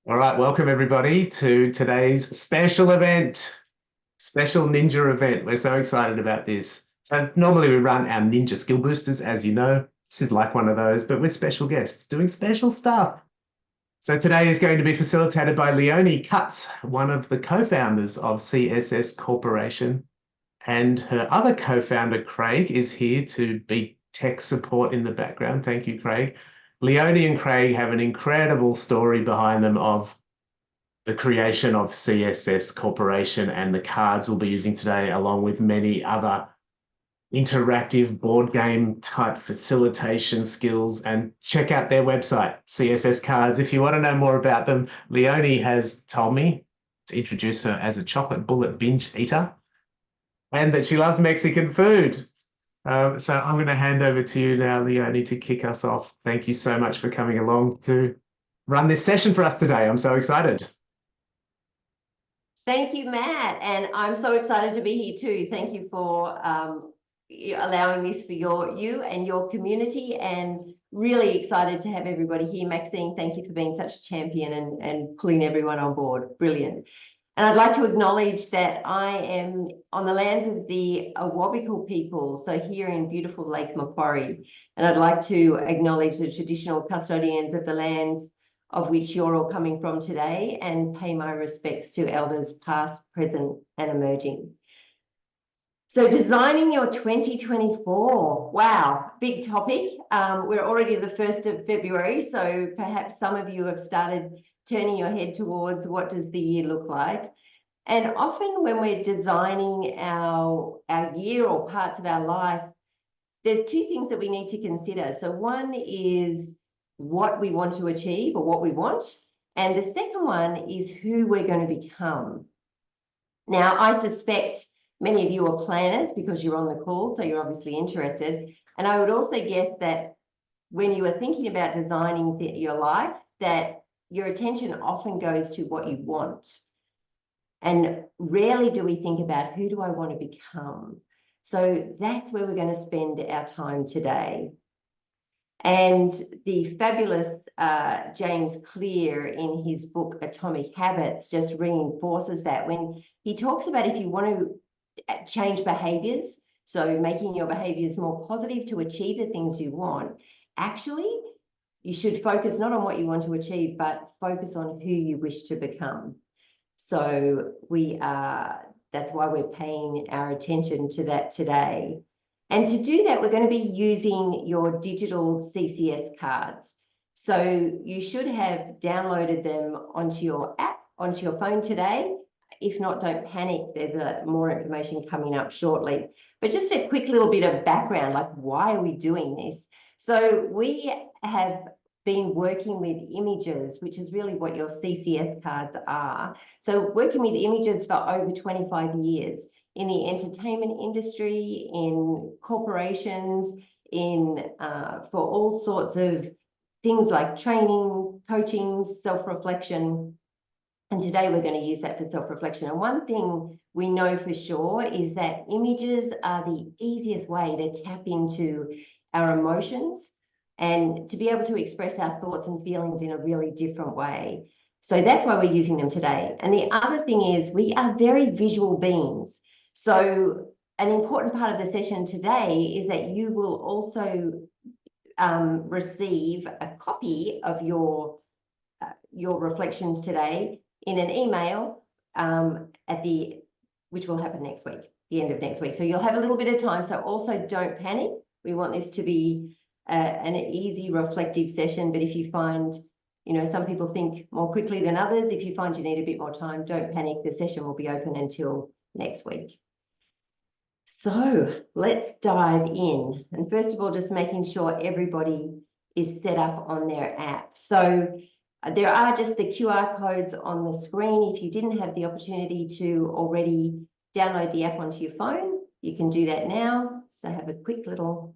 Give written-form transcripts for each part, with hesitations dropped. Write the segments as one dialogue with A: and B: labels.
A: All right, welcome everybody to today's special event, special ninja event. We're so excited about this. So normally we run our ninja skill boosters, as you know. This is like one of those, but with special guests doing special stuff. So today is going to be facilitated by Leonie Cutts, one of the co-founders of CCS Corporation. And her other co-founder, Craig, is here to be tech support in the background. Thank you, Craig. Leonie and Craig have an incredible story behind them of the creation of CCS Corporation and the cards we'll be using today, along with many other interactive board game type facilitation skills. And check out their website, CCS Cards, if you want to know more about them. Leonie has told me to introduce her as a chocolate bullet binge eater and that she loves Mexican food. So I'm going to hand over to you now, Leonie, to kick us off. Thank you so much for coming along to run this session for us today. I'm so excited.
B: Thank you, Matt. And I'm so excited to be here too. Thank you for allowing this for you and your community, and really excited to have everybody here. Maxine, thank you for being such a champion and pulling everyone on board. Brilliant. And I'd like to acknowledge that I am on the lands of the Awabakal people, so here in beautiful Lake Macquarie. And I'd like to acknowledge the traditional custodians of the lands of which you're all coming from today, and pay my respects to elders past, present, and emerging. So designing your 2024, wow, big topic. We're already the 1st of February, so perhaps some of you have started turning your head towards what does the year look like. And often when we're designing our year or parts of our life, there's two things that we need to consider. So one is what we want to achieve or what we want. And the second one is who we're going to become. Now, I suspect many of you are planners because you're on the call, so you're obviously interested. And I would also guess that when you are thinking about designing your life, that your attention often goes to what you want. And rarely do we think about who do I want to become. So that's where we're going to spend our time today. And the fabulous James Clear in his book Atomic Habits just reinforces that when he talks about if you want to change behaviors, so making your behaviors more positive to achieve the things you want, actually you should focus not on what you want to achieve, but focus on who you wish to become. So that's why we're paying our attention to that today. And to do that, we're going to be using your digital CCS cards. So you should have downloaded them onto your app, onto your phone today. If not, don't panic. There's more information coming up shortly. But just a quick little bit of background, like why are we doing this? So we have been working with images, which is really what your CCS cards are. So working with images for over 25 years in the entertainment industry, in corporations, for all sorts of things like training, coaching, self-reflection. And today we're going to use that for self-reflection. And one thing we know for sure is that images are the easiest way to tap into our emotions and to be able to express our thoughts and feelings in a really different way. So that's why we're using them today. And the other thing is we are very visual beings. So an important part of the session today is that you will also receive a copy of your reflections today in an email which will happen next week, the end of next week. So you'll have a little bit of time. So also don't panic. We want this to be an easy reflective session, but if you find, some people think more quickly than others, if you find you need a bit more time, don't panic. The session will be open until next week. So let's dive in. And first of all, just making sure everybody is set up on their app. So there are just the QR codes on the screen. If you didn't have the opportunity to already download the app onto your phone, you can do that now. So have a quick little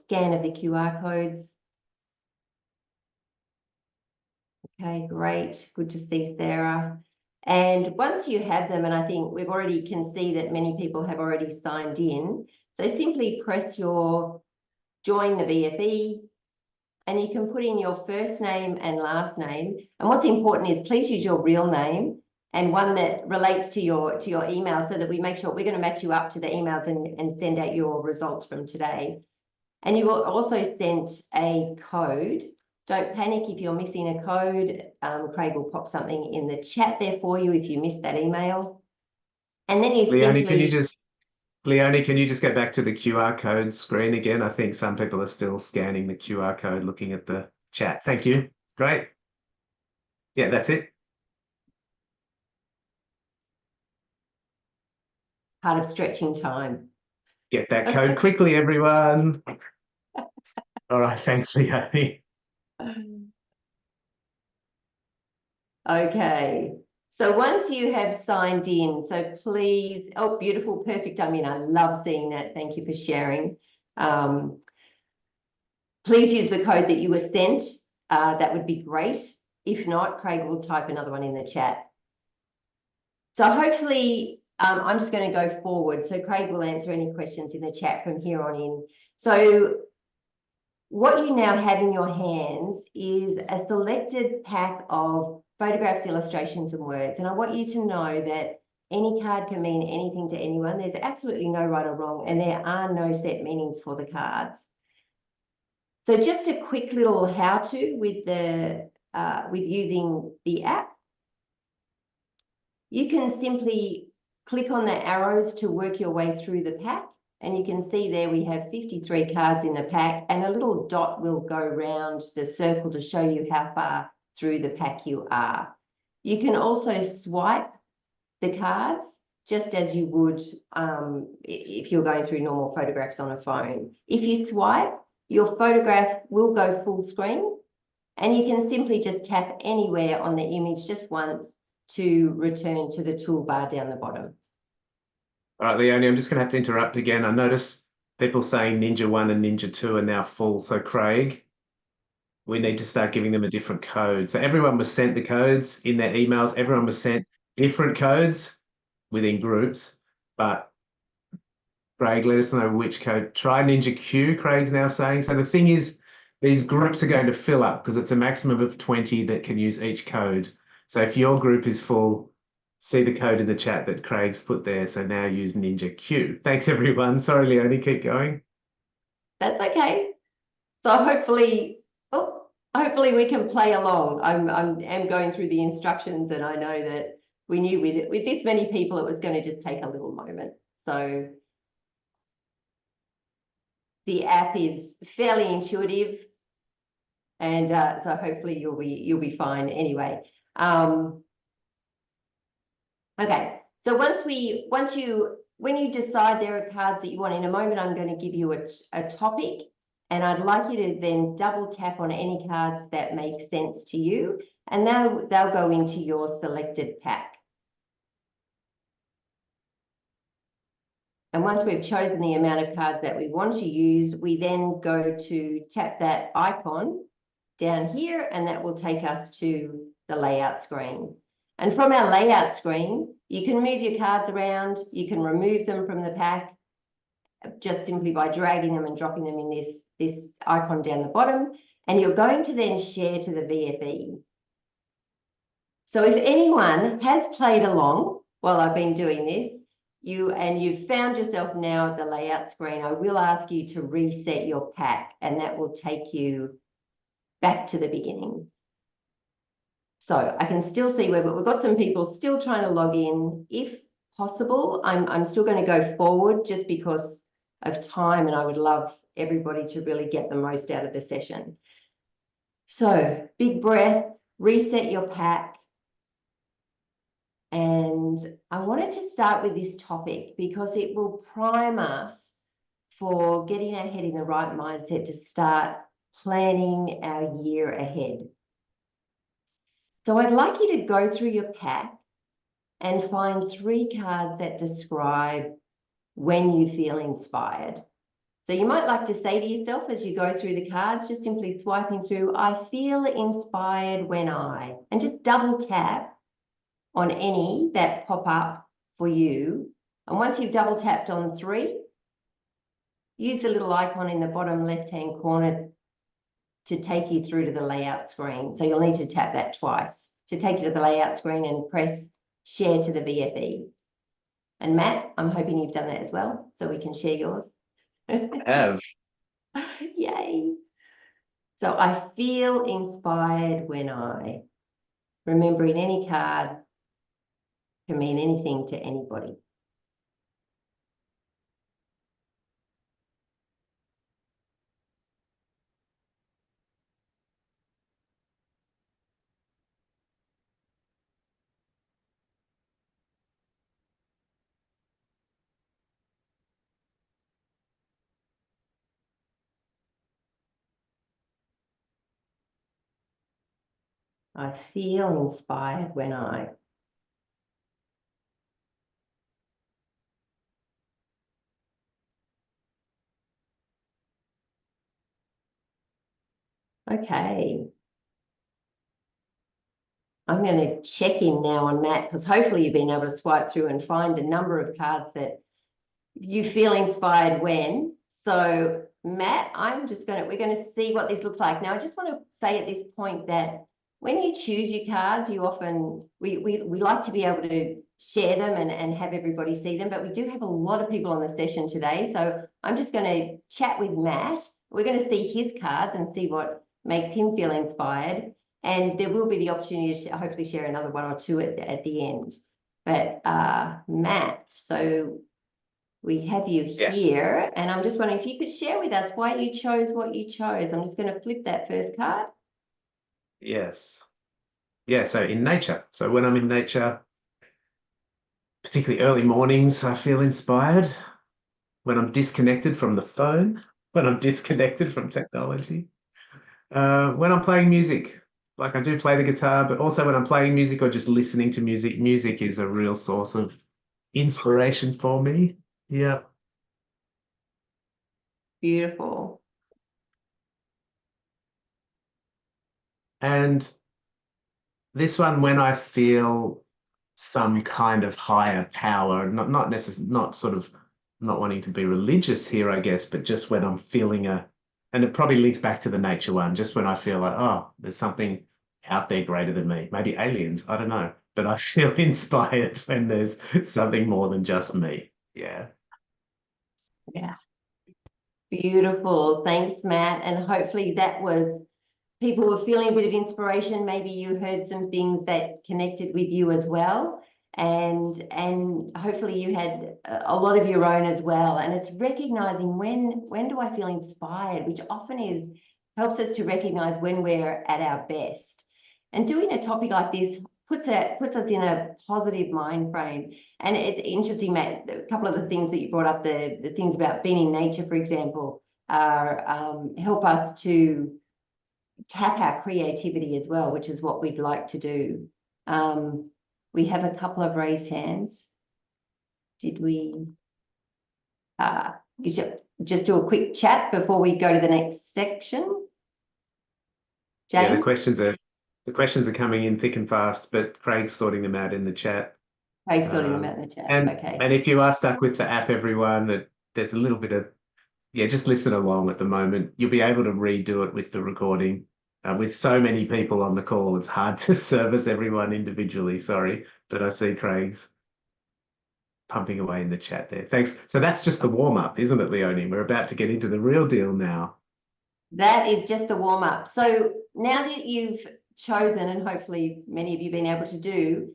B: scan of the QR codes. Okay, great. Good to see Sarah. And once you have them, and I think we've already can see that many people have already signed in. So simply press your join the VFE and you can put in your first name and last name. And what's important is please use your real name and one that relates to your email, so that we make sure we're going to match you up to the emails and send out your results from today. And you will also send a code. Don't panic if you're missing a code. Craig will pop something in the chat there for you if you missed that email. And then you
A: Leonie,
B: simply...
A: Leonie, can you just get back to the QR code screen again? I think some people are still scanning the QR code, looking at the chat. Thank you. Great. Yeah, that's it.
B: Part of stretching time.
A: Get that code quickly, everyone. All right, thanks, Leonie.
B: Okay. So once you have signed in, so please, oh, beautiful, perfect. I mean, I love seeing that. Thank you for sharing. Please use the code that you were sent. That would be great. If not, Craig will type another one in the chat. So hopefully, I'm just going to go forward. So Craig will answer any questions in the chat from here on in. So what you now have in your hands is a selected pack of photographs, illustrations, and words. And I want you to know that any card can mean anything to anyone. There's absolutely no right or wrong, and there are no set meanings for the cards. So just a quick little how-to with using the app. You can simply click on the arrows to work your way through the pack. And you can see there we have 53 cards in the pack, and a little dot will go round the circle to show you how far through the pack you are. You can also swipe the cards just as you would if you're going through normal photographs on a phone. If you swipe, your photograph will go full screen, and you can simply just tap anywhere on the image just once to return to the toolbar down the bottom.
A: All right, Leonie, I'm just going to have to interrupt again. I noticed people saying Ninja 1 and Ninja 2 are now full. So Craig, we need to start giving them a different code. So everyone was sent the codes in their emails. Everyone was sent different codes within groups. But Craig, let us know which code. Try Ninja Q, Craig's now saying. So the thing is, these groups are going to fill up because it's a maximum of 20 that can use each code. So if your group is full, see the code in the chat that Craig's put there. So now use Ninja Q. Thanks, everyone. Sorry, Leonie, keep going.
B: That's okay. So hopefully we can play along. I'm going through the instructions, and I know that we knew with this many people, it was going to just take a little moment. So the app is fairly intuitive, and so hopefully you'll be fine anyway. Okay, so when you decide there are cards that you want, in a moment I'm going to give you a topic, and I'd like you to then double tap on any cards that make sense to you, and they'll go into your selected pack. And once we've chosen the amount of cards that we want to use, we then go to tap that icon down here, and that will take us to the layout screen. And from our layout screen, you can move your cards around, you can remove them from the pack just simply by dragging them and dropping them in this icon down the bottom, and you're going to then share to the VFE. So if anyone has played along while I've been doing this, you've found yourself now at the layout screen, I will ask you to reset your pack, and that will take you back to the beginning. So I can still see we've got some people still trying to log in. If possible, I'm still going to go forward just because of time, and I would love everybody to really get the most out of the session. So big breath, reset your pack. And I wanted to start with this topic because it will prime us for getting our head in the right mindset to start planning our year ahead. So I'd like you to go through your pack and find 3 cards that describe when you feel inspired. So you might like to say to yourself as you go through the cards, just simply swiping through, I feel inspired when I, and just double tap on any that pop up for you. And once you've double tapped on 3, use the little icon in the bottom left-hand corner to take you through to the layout screen. So you'll need to tap that twice to take you to the layout screen and press share to the VFE. And Matt, I'm hoping you've done that as well, so we can share yours.
A: Have.
B: Yay. So I feel inspired when I, remembering any card can mean anything to anybody. I feel inspired when I. Okay. I'm going to check in now on Matt, because hopefully you've been able to swipe through and find a number of cards that you feel inspired when. So Matt, we're going to see what this looks like. Now, I just want to say at this point that when you choose your cards, you often, we like to be able to share them and have everybody see them, but we do have a lot of people on the session today. So I'm just going to chat with Matt. We're going to see his cards and see what makes him feel inspired. And there will be the opportunity to hopefully share another one or two at the end. But Matt, so we have you here, and I'm just wondering if you could share with us why you chose what you chose. I'm just going to flip that first card.
A: Yes. Yeah, so in nature. So when I'm in nature, particularly early mornings, I feel inspired. When I'm disconnected from the phone, when I'm disconnected from technology, when I'm playing music, like I do play the guitar, but also when I'm playing music or just listening to music, music is a real source of inspiration for me. Yeah.
B: Beautiful.
A: And this one, when I feel some kind of higher power, not necessarily, not sort of, not wanting to be religious here, I guess, but just when I'm feeling and it probably links back to the nature one, just when I feel like, oh, there's something out there greater than me, maybe aliens, I don't know, but I feel inspired when there's something more than just me. Yeah.
B: Yeah. Beautiful. Thanks, Matt. And hopefully that was, people were feeling a bit of inspiration. Maybe you heard some things that connected with you as well. And hopefully you had a lot of your own as well. And it's recognizing when do I feel inspired, which often helps us to recognize when we're at our best. And doing a topic like this puts us in a positive mind frame. And it's interesting, Matt, a couple of the things that you brought up, the things about being in nature, for example, are help us to tap our creativity as well, which is what we'd like to do. We have a couple of raised hands. Did we? You should just do a quick chat before we go to the next section. Jane?
A: Yeah, the questions are coming in thick and fast, but Craig's sorting them out in the chat.
B: Craig's sorting them out in the chat. Okay.
A: And if you are stuck with the app, everyone, that there's a little bit of, yeah, just listen along at the moment. You'll be able to redo it with the recording. With so many people on the call, it's hard to service everyone individually. Sorry, but I see Craig's pumping away in the chat there. Thanks. So that's just the warm up, isn't it, Leonie? We're about to get into the real deal now.
B: That is just the warm up. So now that you've chosen, and hopefully many of you have been able to do,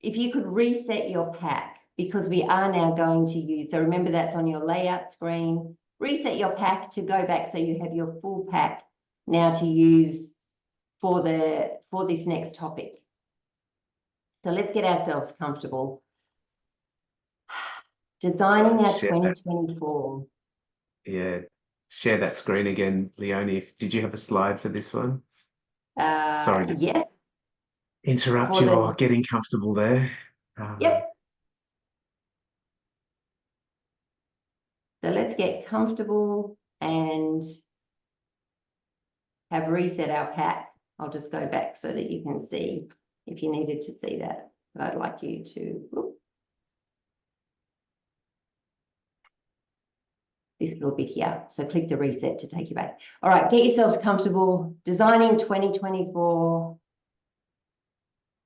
B: if you could reset your pack, because we are now going to use, so remember that's on your layout screen, reset your pack to go back so you have your full pack now to use for this next topic. So let's get ourselves comfortable. Designing our 2024.
A: Yeah, share that screen again, Leonie. Did you have a slide for this one? Sorry to
B: yes.
A: interrupt your getting comfortable there.
B: Yep. So let's get comfortable and have reset our pack. I'll just go back so that you can see if you needed to see that. But I'd like you to. Whoop. this little bit here. So click the reset to take you back. All right, get yourselves comfortable designing 2024.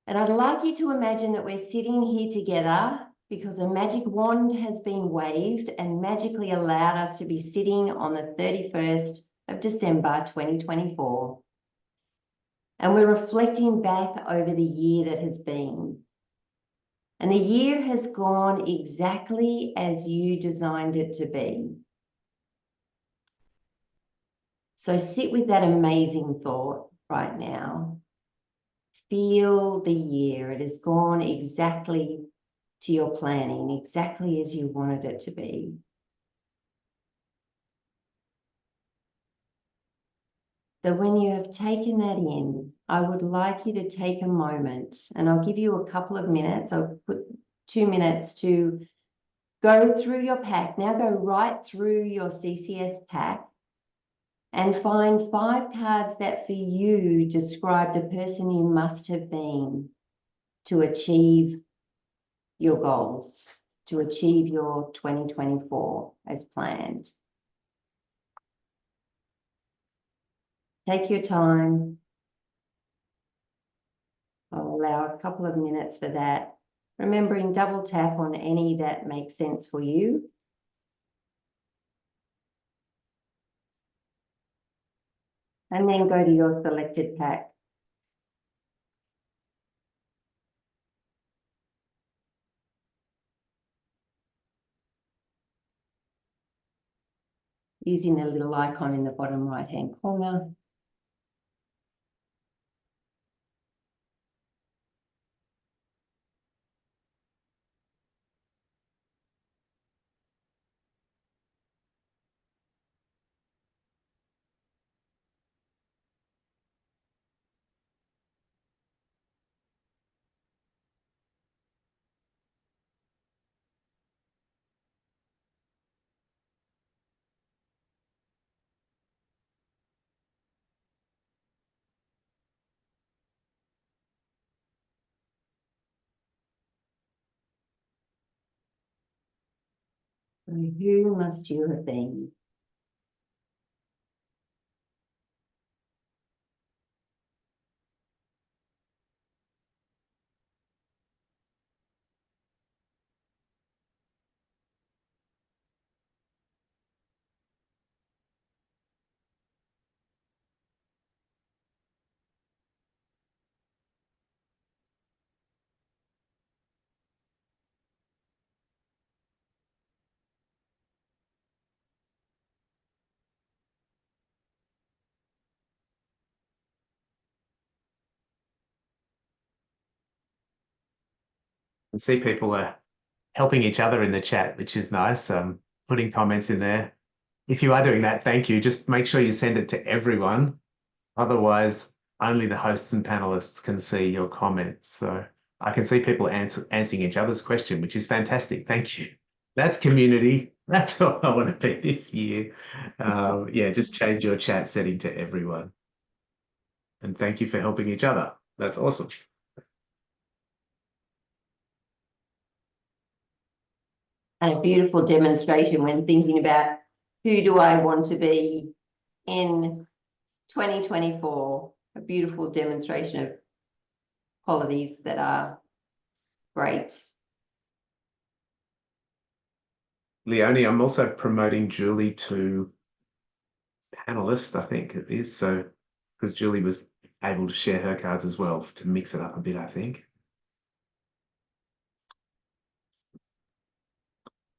B: And I'd like you to imagine that we're sitting here together because a magic wand has been waved and magically allowed us to be sitting on the 31st of December, 2024. And we're reflecting back over the year that has been. And the year has gone exactly as you designed it to be. So sit with that amazing thought right now. Feel the year. It has gone exactly to your planning, exactly as you wanted it to be. So when you have taken that in, I would like you to take a moment, and I'll give you a couple of minutes. I'll put 2 minutes to go through your pack. Now go right through your CCS pack and find 5 cards that for you describe the person you must have been to achieve your goals, to achieve your 2024 as planned. Take your time. I'll allow a couple of minutes for that. Remembering double tap on any that makes sense for you. And then go to your selected pack. Using the little icon in the bottom right-hand corner. So who must you have been?
A: And see people are helping each other in the chat, which is nice. Putting comments in there. If you are doing that, thank you. Just make sure you send it to everyone. Otherwise, only the hosts and panelists can see your comments. So I can see people answering each other's question, which is fantastic. Thank you. That's community. That's what I want to be this year. Yeah, just change your chat setting to everyone. And thank you for helping each other. That's awesome.
B: And a beautiful demonstration when thinking about who do I want to be in 2024. A beautiful demonstration of qualities that are great.
A: Leonie, I'm also promoting Julie to panelist, I think it is. So, because Julie was able to share her cards as well to mix it up a bit, I think.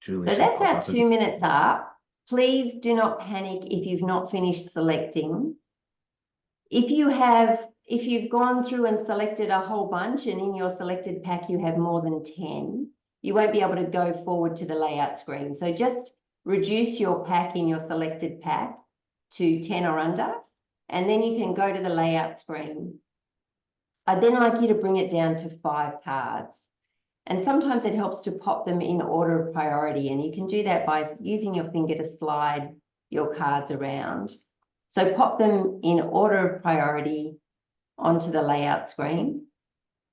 A: Julie
B: So
A: should
B: that's
A: pop
B: our
A: up as
B: 2 minutes up. Please do not panic if you've not finished selecting. If you've gone through and selected a whole bunch and in your selected pack you have more than 10, you won't be able to go forward to the layout screen. So just reduce your pack in your selected pack to 10 or under, and then you can go to the layout screen. I'd then like you to bring it down to 5 cards. And sometimes it helps to pop them in order of priority. And you can do that by using your finger to slide your cards around. So pop them in order of priority onto the layout screen.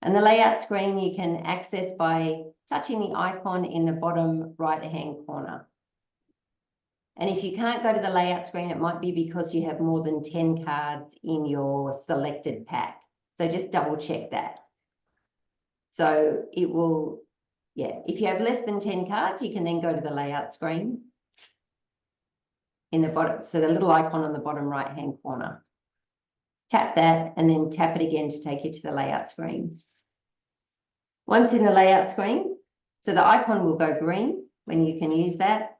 B: And the layout screen you can access by touching the icon in the bottom right-hand corner. And if you can't go to the layout screen, it might be because you have more than 10 cards in your selected pack. So just double check that. So it will, yeah, if you have less than 10 cards, you can then go to the layout screen in the bottom. So the little icon on the bottom right-hand corner. Tap that and then tap it again to take you to the layout screen. Once in the layout screen, so the icon will go green when you can use that.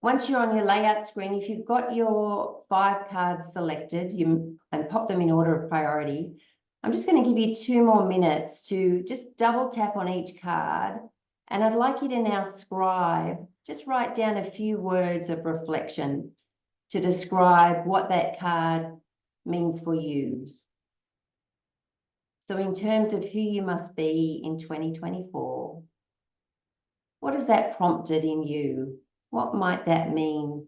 B: Once you're on your layout screen, if you've got your 5 cards selected and pop them in order of priority, I'm just going to give you 2 more minutes to just double tap on each card. And I'd like you to now scribe, just write down a few words of reflection to describe what that card means for you. So in terms of who you must be in 2024, what has that prompted in you? What might that mean?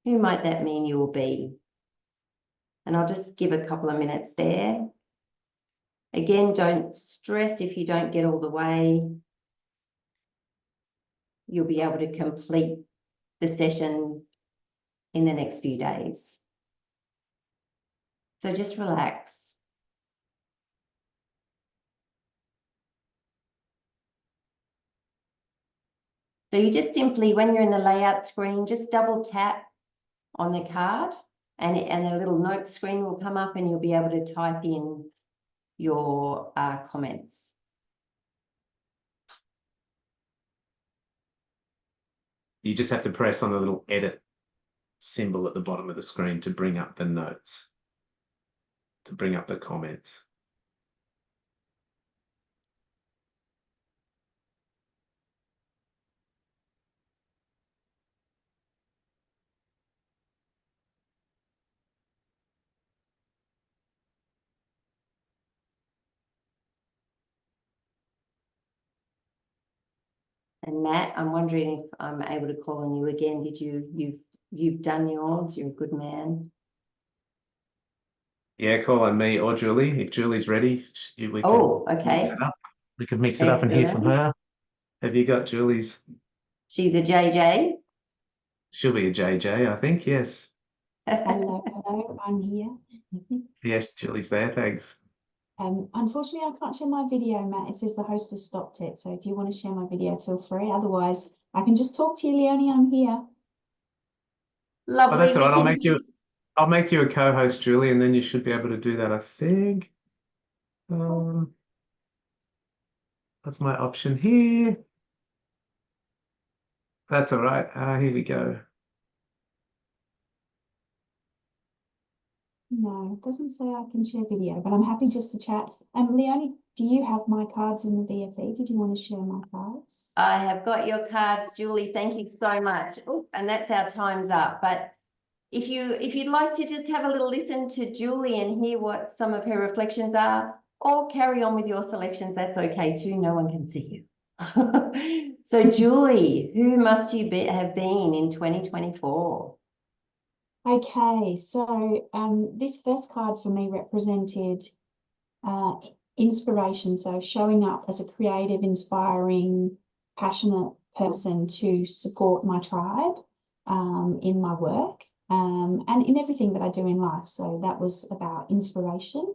B: Who might that mean you will be? And I'll just give a couple of minutes there. Again, don't stress if you don't get all the way. You'll be able to complete the session in the next few days. So just relax. So you just simply, when you're in the layout screen, just double tap on the card and a little note screen will come up and you'll be able to type in your comments.
A: You just have to press on the little edit symbol at the bottom of the screen to bring up the notes, to bring up the comments.
B: And Matt, I'm wondering if I'm able to call on you again. Did you've done yours? You're a good man.
A: Yeah, call on me or Julie. If Julie's ready, we can
B: okay.
A: mix it up. We could mix it up and hear from her. Have you got Julie's?
B: She's a JJ.
A: She'll be a JJ, I think, yes.
C: Hello, I'm here.
A: Yes, Julie's there, thanks.
C: Unfortunately, I can't share my video, Matt. It says the host has stopped it. So if you want to share my video, feel free. Otherwise, I can just talk to you, Leonie. I'm here.
B: Lovely.
A: Oh, that's all right. I'll make you a co-host, Julie, and then you should be able to do that, I think. That's my option here. That's all right. Here we go.
C: No, it doesn't say I can share video, but I'm happy just to chat. Leonie, do you have my cards in the VFE? Did you want to share my cards?
B: I have got your cards, Julie. Thank you so much. Oh, and that's our time's up. But if you'd like to just have a little listen to Julie and hear what some of her reflections are, or carry on with your selections, that's okay too. No one can see you. So Julie, who must you have been in 2024?
C: Okay, so this first card for me represented inspiration. So showing up as a creative, inspiring, passionate person to support my tribe in my work and in everything that I do in life. So that was about inspiration.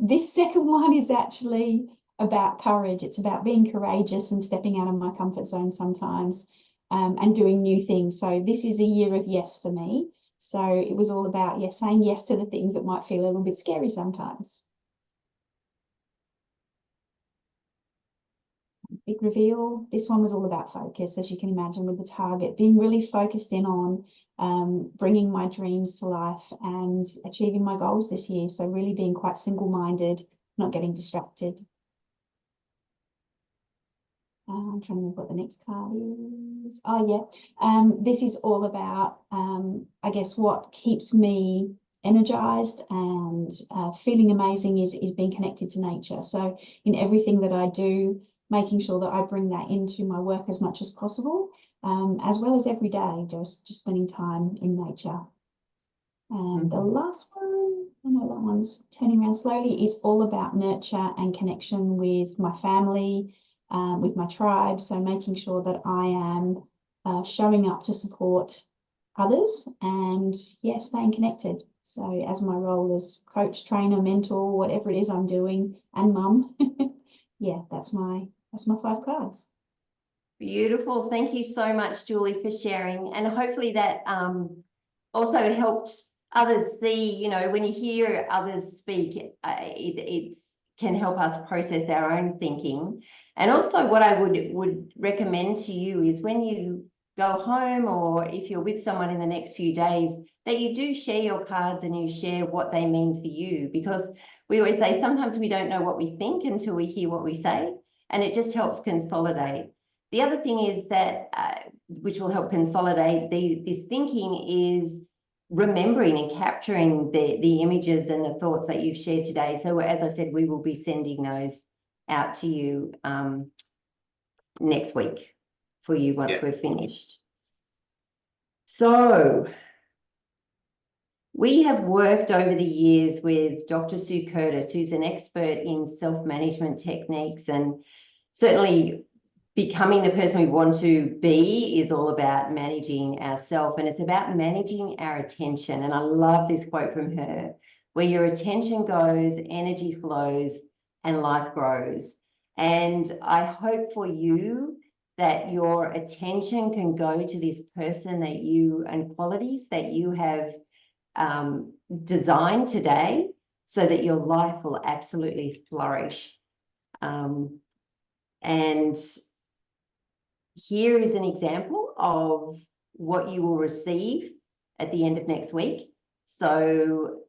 C: This second one is actually about courage. It's about being courageous and stepping out of my comfort zone sometimes and doing new things. So this is a year of yes for me. So it was all about, saying yes to the things that might feel a little bit scary sometimes. Big reveal. This one was all about focus, as you can imagine, with the target being really focused in on bringing my dreams to life and achieving my goals this year. So really being quite single-minded, not getting distracted. I'm trying to remember what the next card is. Oh, yeah. This is all about, I guess, what keeps me energized and feeling amazing is being connected to nature. So in everything that I do, making sure that I bring that into my work as much as possible, as well as every day, just spending time in nature. And the last one, I know that one's turning around slowly, is all about nurture and connection with my family, with my tribe. So making sure that I am showing up to support others and staying connected. So as my role as coach, trainer, mentor, whatever it is I'm doing, and mum, that's my 5 cards.
B: Beautiful. Thank you so much, Julie, for sharing. And hopefully that also helped others see, you know, when you hear others speak, it can help us process our own thinking. And also what I would recommend to you is when you go home, or if you're with someone in the next few days, that you do share your cards and you share what they mean for you, because we always say sometimes we don't know what we think until we hear what we say, and it just helps consolidate. The other thing is that, which will help consolidate this thinking, is remembering and capturing the images and the thoughts that you've shared today. So as I said, we will be sending those out to you next week for you once we're finished. So we have worked over the years with Dr. Sue Curtis, who's an expert in self-management techniques, and certainly becoming the person we want to be is all about managing ourselves, and it's about managing our attention. And I love this quote from her: where your attention goes, energy flows and life grows. And I hope for you that your attention can go to this person that you, and qualities that you have designed today, so that your life will absolutely flourish. And here is an example of what you will receive at the end of next week. So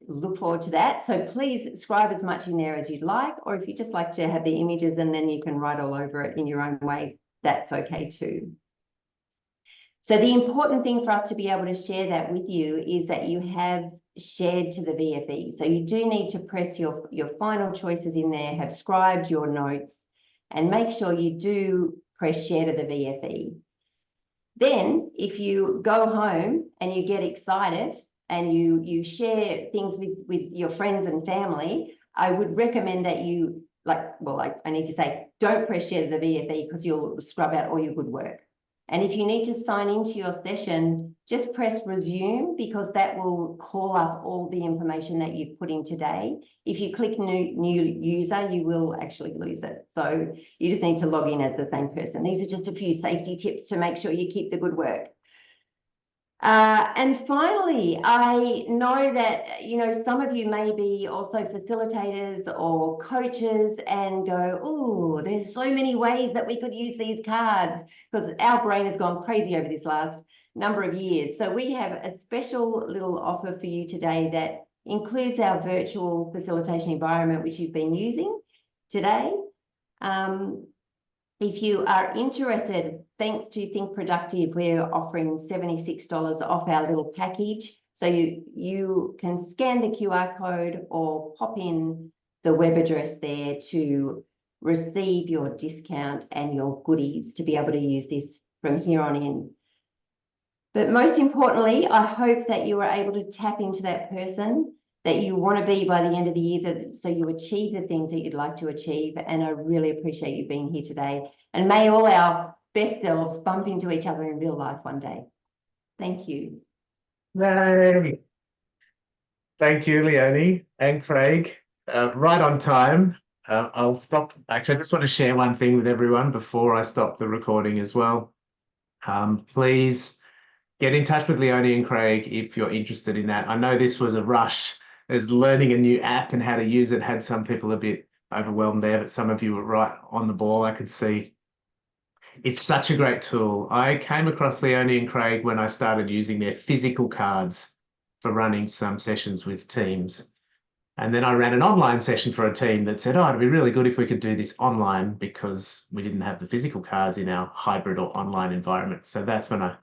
B: look forward to that. So please scribe as much in there as you'd like, or if you just like to have the images and then you can write all over it in your own way, that's okay too. So the important thing for us to be able to share that with you is that you have shared to the VFE. So you do need to press your final choices in there, have scribed your notes, and make sure you do press share to the VFE. Then if you go home and you get excited and you share things with your friends and family, I would recommend that you, I need to say, don't press share to the VFE, because you'll scrub out all your good work. And if you need to sign into your session, just press resume, because that will call up all the information that you've put in today. If you click new user, you will actually lose it. So you just need to log in as the same person. These are just a few safety tips to make sure you keep the good work. And finally, I know that, you know, some of you may be also facilitators or coaches and go, oh, there's so many ways that we could use these cards, because our brain has gone crazy over this last number of years. So we have a special little offer for you today that includes our virtual facilitation environment, which you've been using today. If you are interested, thanks to Think Productive, we're offering $76 off our little package. So you can scan the QR code or pop in the web address there to receive your discount and your goodies to be able to use this from here on in. But most importantly, I hope that you are able to tap into that person that you want to be by the end of the year, so you achieve the things that you'd like to achieve. And I really appreciate you being here today. And may all our best selves bump into each other in real life one day. Thank you.
A: Yay. Thank you, Leonie and Craig. Right on time. I'll stop. Actually, I just want to share one thing with everyone before I stop the recording as well. Please get in touch with Leonie and Craig if you're interested in that. I know this was a rush. As learning a new app and how to use it had some people a bit overwhelmed there, but some of you were right on the ball, I could see. It's such a great tool. I came across Leonie and Craig when I started using their physical cards for running some sessions with teams. And then I ran an online session for a team that said, oh, it'd be really good if we could do this online, because we didn't have the physical cards in our hybrid or online environment. So that's when I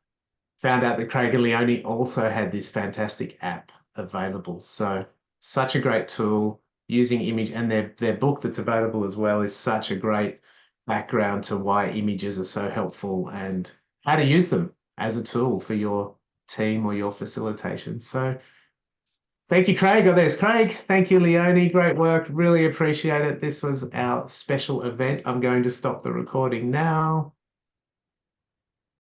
A: found out that Craig and Leonie also had this fantastic app available. So such a great tool, using image, and their book that's available as well is such a great background to why images are so helpful and how to use them as a tool for your team or your facilitation. So Thank you, Craig. Oh, there's Craig. Thank you, Leonie. Great work. Really appreciate it. This was our special event. I'm going to stop the recording now.